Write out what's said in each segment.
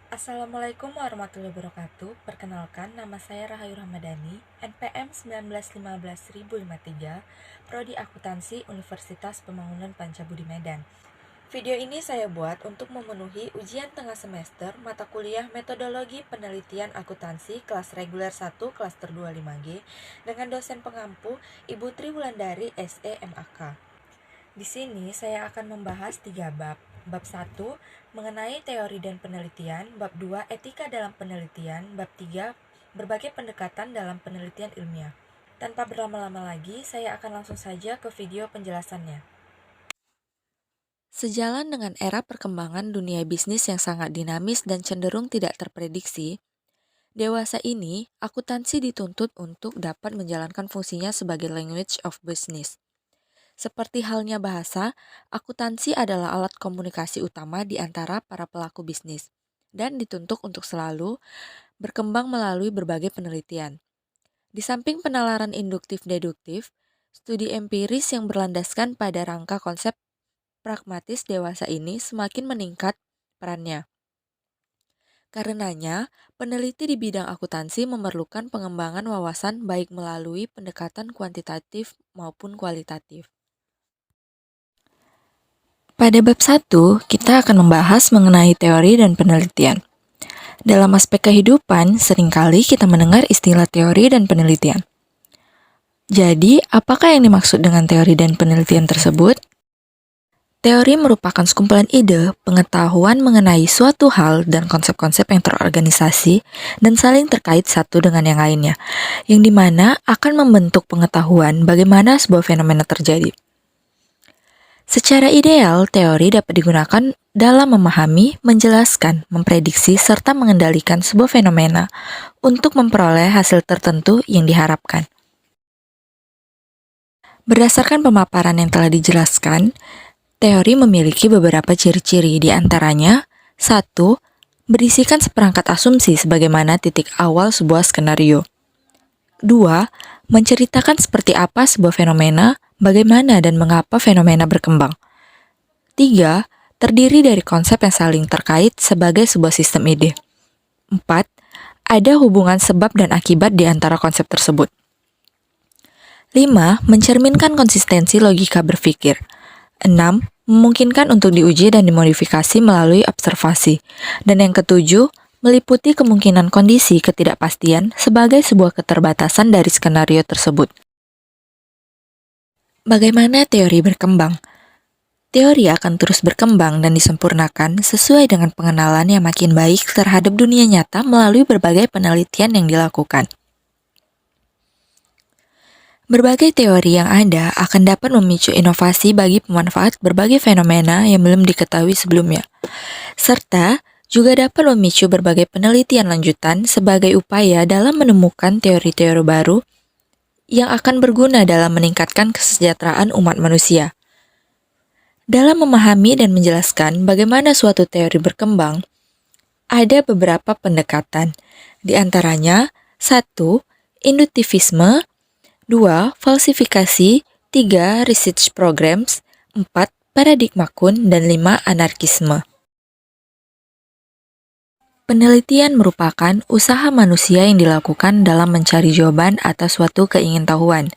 Assalamualaikum warahmatullahi wabarakatuh. Perkenalkan, nama saya Rahayu Ramadhani, NPM 1915-1053, Prodi Akuntansi Universitas Pembangunan Pancabudi Medan. Video ini saya buat untuk memenuhi ujian tengah semester mata kuliah Metodologi Penelitian Akuntansi kelas reguler 1 klaster 25G dengan dosen pengampu Ibu Tri Wulandari SE MAK. Di sini saya akan membahas 3 bab. Bab 1, mengenai teori dan penelitian. Bab 2, etika dalam penelitian. Bab 3, berbagai pendekatan dalam penelitian ilmiah. Tanpa berlama-lama lagi, saya akan langsung saja ke video penjelasannya. Sejalan dengan era perkembangan dunia bisnis yang sangat dinamis dan cenderung tidak terprediksi, dewasa ini, akuntansi dituntut untuk dapat menjalankan fungsinya sebagai language of business. Seperti halnya bahasa, akuntansi adalah alat komunikasi utama di antara para pelaku bisnis dan dituntut untuk selalu berkembang melalui berbagai penelitian. Di samping penalaran induktif-deduktif, studi empiris yang berlandaskan pada rangka konsep pragmatis dewasa ini semakin meningkat perannya. Karenanya, peneliti di bidang akuntansi memerlukan pengembangan wawasan baik melalui pendekatan kuantitatif maupun kualitatif. Pada bab 1, kita akan membahas mengenai teori dan penelitian. Dalam aspek kehidupan, seringkali kita mendengar istilah teori dan penelitian. Jadi, apakah yang dimaksud dengan teori dan penelitian tersebut? Teori merupakan sekumpulan ide, pengetahuan mengenai suatu hal dan konsep-konsep yang terorganisasi dan saling terkait satu dengan yang lainnya, yang dimana akan membentuk pengetahuan bagaimana sebuah fenomena terjadi. Secara ideal, teori dapat digunakan dalam memahami, menjelaskan, memprediksi, serta mengendalikan sebuah fenomena untuk memperoleh hasil tertentu yang diharapkan. Berdasarkan pemaparan yang telah dijelaskan, teori memiliki beberapa ciri-ciri, di antaranya 1. Berisikan seperangkat asumsi sebagaimana titik awal sebuah skenario. 2. Menceritakan seperti apa sebuah fenomena, bagaimana dan mengapa fenomena berkembang. 3. Terdiri dari konsep yang saling terkait sebagai sebuah sistem ide. 4. Ada hubungan sebab dan akibat di antara konsep tersebut. 5. Mencerminkan konsistensi logika berpikir. 6. Memungkinkan untuk diuji dan dimodifikasi melalui observasi. Dan yang ketujuh, meliputi kemungkinan kondisi ketidakpastian sebagai sebuah keterbatasan dari skenario tersebut. Bagaimana teori berkembang? Teori akan terus berkembang dan disempurnakan sesuai dengan pengenalan yang makin baik terhadap dunia nyata melalui berbagai penelitian yang dilakukan. Berbagai teori yang ada akan dapat memicu inovasi bagi pemanfaat berbagai fenomena yang belum diketahui sebelumnya, serta juga dapat memicu berbagai penelitian lanjutan sebagai upaya dalam menemukan teori-teori baru yang akan berguna dalam meningkatkan kesejahteraan umat manusia. Dalam memahami dan menjelaskan bagaimana suatu teori berkembang, ada beberapa pendekatan, di antaranya 1. Induktivisme, 2. Falsifikasi, 3. Research programs, 4. Paradigma kun, dan 5. Anarkisme. Penelitian merupakan usaha manusia yang dilakukan dalam mencari jawaban atas suatu keingintahuan.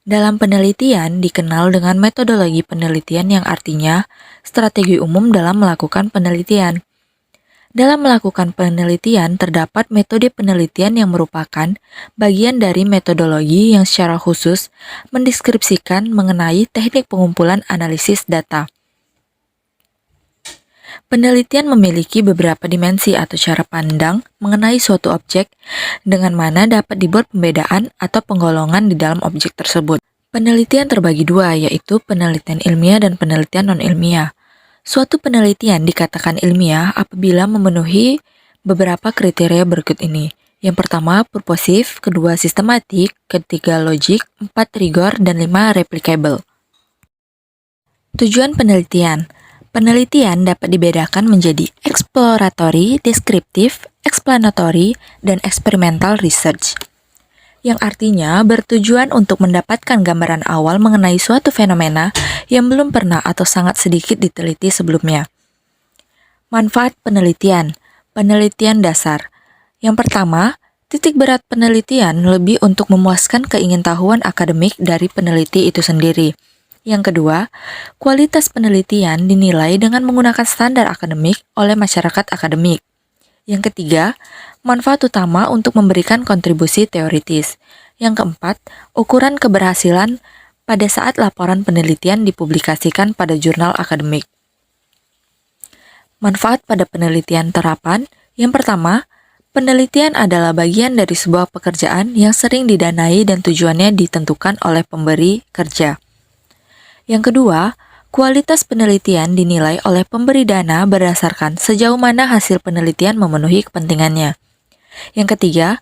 Dalam penelitian dikenal dengan metodologi penelitian yang artinya strategi umum dalam melakukan penelitian. Dalam melakukan penelitian terdapat metode penelitian yang merupakan bagian dari metodologi yang secara khusus mendeskripsikan mengenai teknik pengumpulan analisis data. Penelitian memiliki beberapa dimensi atau cara pandang mengenai suatu objek, dengan mana dapat dibuat pembedaan atau penggolongan di dalam objek tersebut. Penelitian terbagi dua, yaitu penelitian ilmiah dan penelitian non-ilmiah. Suatu penelitian dikatakan ilmiah apabila memenuhi beberapa kriteria berikut ini. Yang pertama, purposif, kedua, sistematik, ketiga, logik, 4, rigor, dan 5, replicable. Tujuan penelitian. Penelitian dapat dibedakan menjadi exploratory, deskriptif, explanatory, dan experimental research, yang artinya bertujuan untuk mendapatkan gambaran awal mengenai suatu fenomena yang belum pernah atau sangat sedikit diteliti sebelumnya. Manfaat penelitian. Penelitian dasar. Yang pertama, titik berat penelitian lebih untuk memuaskan keingintahuan akademik dari peneliti itu sendiri. Yang kedua, kualitas penelitian dinilai dengan menggunakan standar akademik oleh masyarakat akademik. Yang ketiga, manfaat utama untuk memberikan kontribusi teoritis. Yang keempat, ukuran keberhasilan pada saat laporan penelitian dipublikasikan pada jurnal akademik. Manfaat pada penelitian terapan. Yang pertama, penelitian adalah bagian dari sebuah pekerjaan yang sering didanai dan tujuannya ditentukan oleh pemberi kerja. Yang kedua, kualitas penelitian dinilai oleh pemberi dana berdasarkan sejauh mana hasil penelitian memenuhi kepentingannya. Yang ketiga,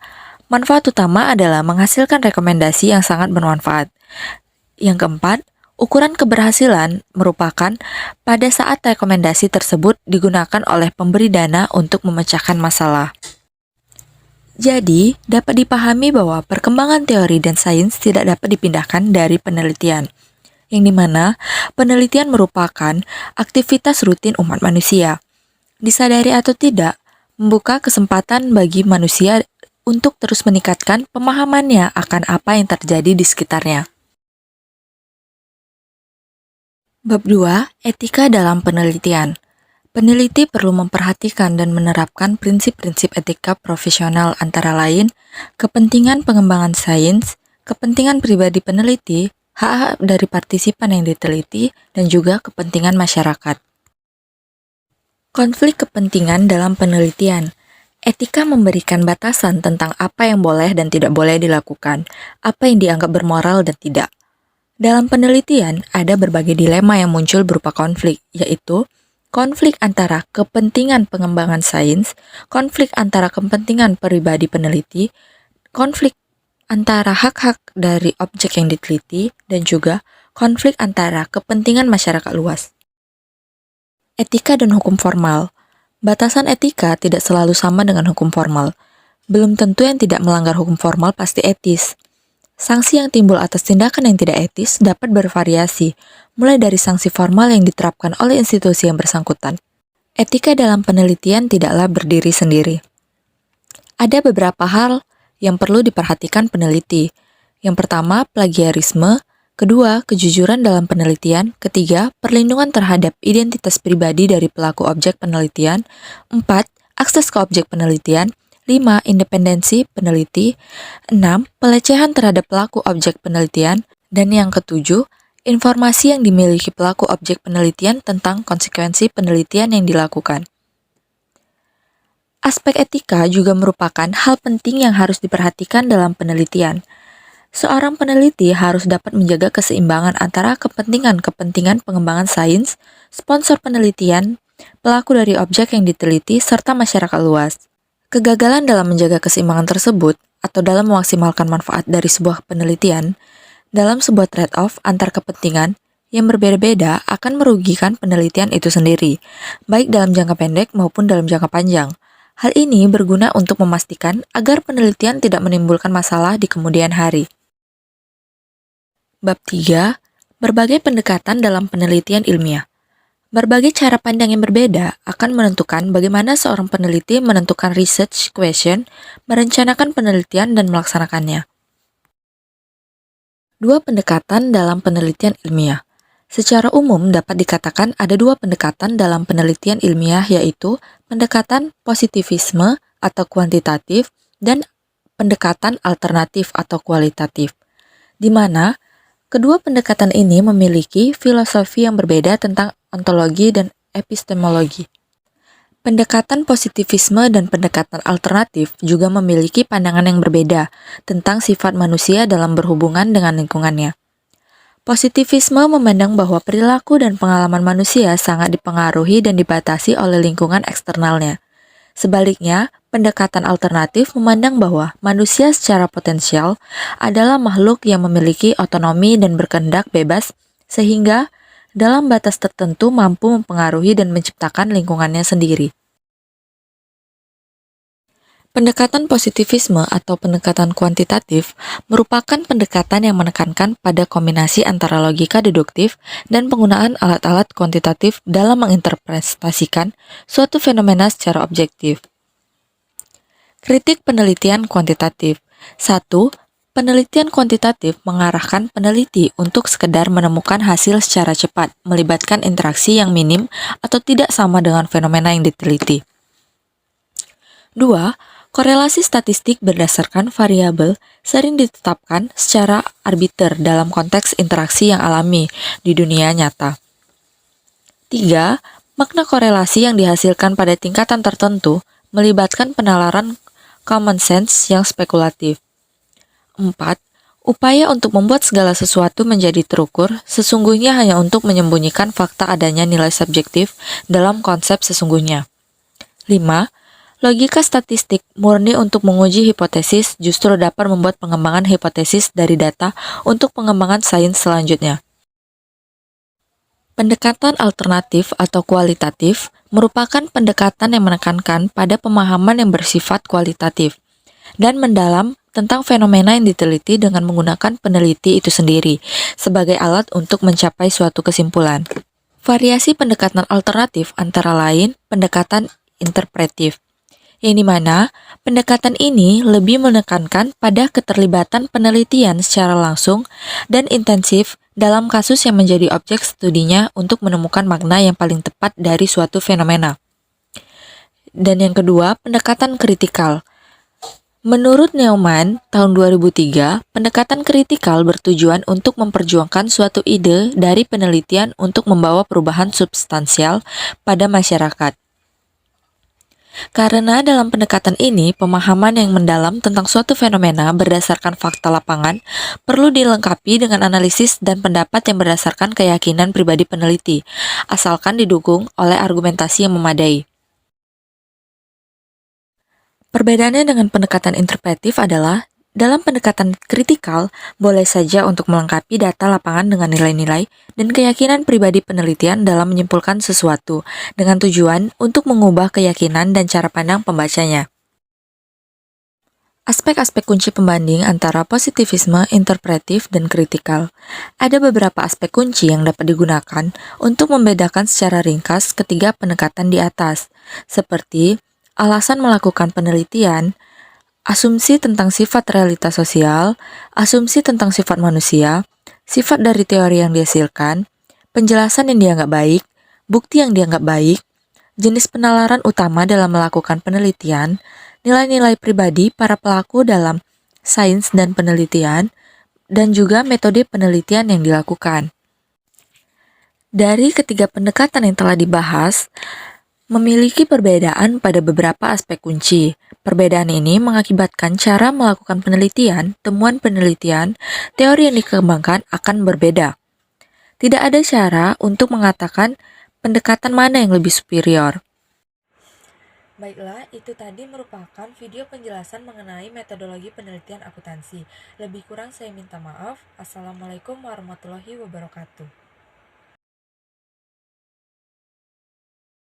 manfaat utama adalah menghasilkan rekomendasi yang sangat bermanfaat. Yang keempat, ukuran keberhasilan merupakan pada saat rekomendasi tersebut digunakan oleh pemberi dana untuk memecahkan masalah. Jadi, dapat dipahami bahwa perkembangan teori dan sains tidak dapat dipindahkan dari penelitian, yang dimana penelitian merupakan aktivitas rutin umat manusia. Disadari atau tidak, membuka kesempatan bagi manusia untuk terus meningkatkan pemahamannya akan apa yang terjadi di sekitarnya. Bab 2. Etika dalam penelitian. Peneliti perlu memperhatikan dan menerapkan prinsip-prinsip etika profesional antara lain kepentingan pengembangan sains, kepentingan pribadi peneliti, hak-hak dari partisipan yang diteliti, dan juga kepentingan masyarakat. Konflik kepentingan dalam penelitian. Etika memberikan batasan tentang apa yang boleh dan tidak boleh dilakukan, apa yang dianggap bermoral dan tidak. Dalam penelitian, ada berbagai dilema yang muncul berupa konflik, yaitu konflik antara kepentingan pengembangan sains, konflik antara kepentingan pribadi peneliti, konflik antara hak-hak dari objek yang diteliti, dan juga konflik antara kepentingan masyarakat luas. Etika dan hukum formal. Batasan etika tidak selalu sama dengan hukum formal. Belum tentu yang tidak melanggar hukum formal pasti etis. Sanksi yang timbul atas tindakan yang tidak etis dapat bervariasi, mulai dari sanksi formal yang diterapkan oleh institusi yang bersangkutan. Etika dalam penelitian tidaklah berdiri sendiri. Ada beberapa hal yang perlu diperhatikan peneliti. Yang pertama, plagiarisme. Kedua, kejujuran dalam penelitian. Ketiga, perlindungan terhadap identitas pribadi dari pelaku objek penelitian. 4. Akses ke objek penelitian. 5. Independensi peneliti. 6. Pelecehan terhadap pelaku objek penelitian. Dan yang ketujuh, informasi yang dimiliki pelaku objek penelitian tentang konsekuensi penelitian yang dilakukan. Aspek etika juga merupakan hal penting yang harus diperhatikan dalam penelitian. Seorang peneliti harus dapat menjaga keseimbangan antara kepentingan-kepentingan pengembangan sains, sponsor penelitian, pelaku dari objek yang diteliti, serta masyarakat luas. Kegagalan dalam menjaga keseimbangan tersebut, atau dalam memaksimalkan manfaat dari sebuah penelitian, dalam sebuah trade-off antar kepentingan yang berbeda-beda akan merugikan penelitian itu sendiri, baik dalam jangka pendek maupun dalam jangka panjang. Hal ini berguna untuk memastikan agar penelitian tidak menimbulkan masalah di kemudian hari. Bab 3. Berbagai pendekatan dalam penelitian ilmiah. Berbagai cara pandang yang berbeda akan menentukan bagaimana seorang peneliti menentukan research question, merencanakan penelitian, dan melaksanakannya. 2 pendekatan dalam penelitian ilmiah. Secara umum dapat dikatakan ada 2 pendekatan dalam penelitian ilmiah, yaitu pendekatan positivisme atau kuantitatif dan pendekatan alternatif atau kualitatif, di mana kedua pendekatan ini memiliki filosofi yang berbeda tentang ontologi dan epistemologi. Pendekatan positivisme dan pendekatan alternatif juga memiliki pandangan yang berbeda tentang sifat manusia dalam berhubungan dengan lingkungannya. Positivisme memandang bahwa perilaku dan pengalaman manusia sangat dipengaruhi dan dibatasi oleh lingkungan eksternalnya. Sebaliknya, pendekatan alternatif memandang bahwa manusia secara potensial adalah makhluk yang memiliki otonomi dan berkehendak bebas, sehingga dalam batas tertentu mampu mempengaruhi dan menciptakan lingkungannya sendiri. Pendekatan positivisme atau pendekatan kuantitatif merupakan pendekatan yang menekankan pada kombinasi antara logika deduktif dan penggunaan alat-alat kuantitatif dalam menginterpretasikan suatu fenomena secara objektif. Kritik penelitian kuantitatif. 1. Penelitian kuantitatif mengarahkan peneliti untuk sekedar menemukan hasil secara cepat, melibatkan interaksi yang minim atau tidak sama dengan fenomena yang diteliti. 2. Korelasi statistik berdasarkan variabel sering ditetapkan secara arbiter dalam konteks interaksi yang alami di dunia nyata. 3. Makna korelasi yang dihasilkan pada tingkatan tertentu melibatkan penalaran common sense yang spekulatif. 4. Upaya untuk membuat segala sesuatu menjadi terukur sesungguhnya hanya untuk menyembunyikan fakta adanya nilai subjektif dalam konsep sesungguhnya. 5. Logika statistik murni untuk menguji hipotesis justru dapat membuat pengembangan hipotesis dari data untuk pengembangan sains selanjutnya. Pendekatan alternatif atau kualitatif merupakan pendekatan yang menekankan pada pemahaman yang bersifat kualitatif dan mendalam tentang fenomena yang diteliti dengan menggunakan peneliti itu sendiri sebagai alat untuk mencapai suatu kesimpulan. Variasi pendekatan alternatif antara lain pendekatan interpretif, yang dimana pendekatan ini lebih menekankan pada keterlibatan penelitian secara langsung dan intensif dalam kasus yang menjadi objek studinya untuk menemukan makna yang paling tepat dari suatu fenomena. Dan yang kedua, pendekatan kritikal. Menurut Neumann, tahun 2003, pendekatan kritikal bertujuan untuk memperjuangkan suatu ide dari penelitian untuk membawa perubahan substansial pada masyarakat. Karena dalam pendekatan ini, pemahaman yang mendalam tentang suatu fenomena berdasarkan fakta lapangan perlu dilengkapi dengan analisis dan pendapat yang berdasarkan keyakinan pribadi peneliti, asalkan didukung oleh argumentasi yang memadai. Perbedaannya dengan pendekatan interpretif adalah, dalam pendekatan kritikal, boleh saja untuk melengkapi data lapangan dengan nilai-nilai dan keyakinan pribadi penelitian dalam menyimpulkan sesuatu, dengan tujuan untuk mengubah keyakinan dan cara pandang pembacanya. Aspek-aspek kunci pembanding antara positivisme, interpretif, dan kritikal. Ada beberapa aspek kunci yang dapat digunakan untuk membedakan secara ringkas ketiga pendekatan di atas, seperti alasan melakukan penelitian, asumsi tentang sifat realitas sosial, asumsi tentang sifat manusia, sifat dari teori yang dihasilkan, penjelasan yang dianggap baik, bukti yang dianggap baik, jenis penalaran utama dalam melakukan penelitian, nilai-nilai pribadi para pelaku dalam sains dan penelitian, dan juga metode penelitian yang dilakukan. Dari ketiga pendekatan yang telah dibahas, memiliki perbedaan pada beberapa aspek kunci. Perbedaan ini mengakibatkan cara melakukan penelitian, temuan penelitian, teori yang dikembangkan akan berbeda. Tidak ada cara untuk mengatakan pendekatan mana yang lebih superior. Baiklah, itu tadi merupakan video penjelasan mengenai metodologi penelitian akuntansi. Lebih kurang saya minta maaf. Assalamualaikum warahmatullahi wabarakatuh.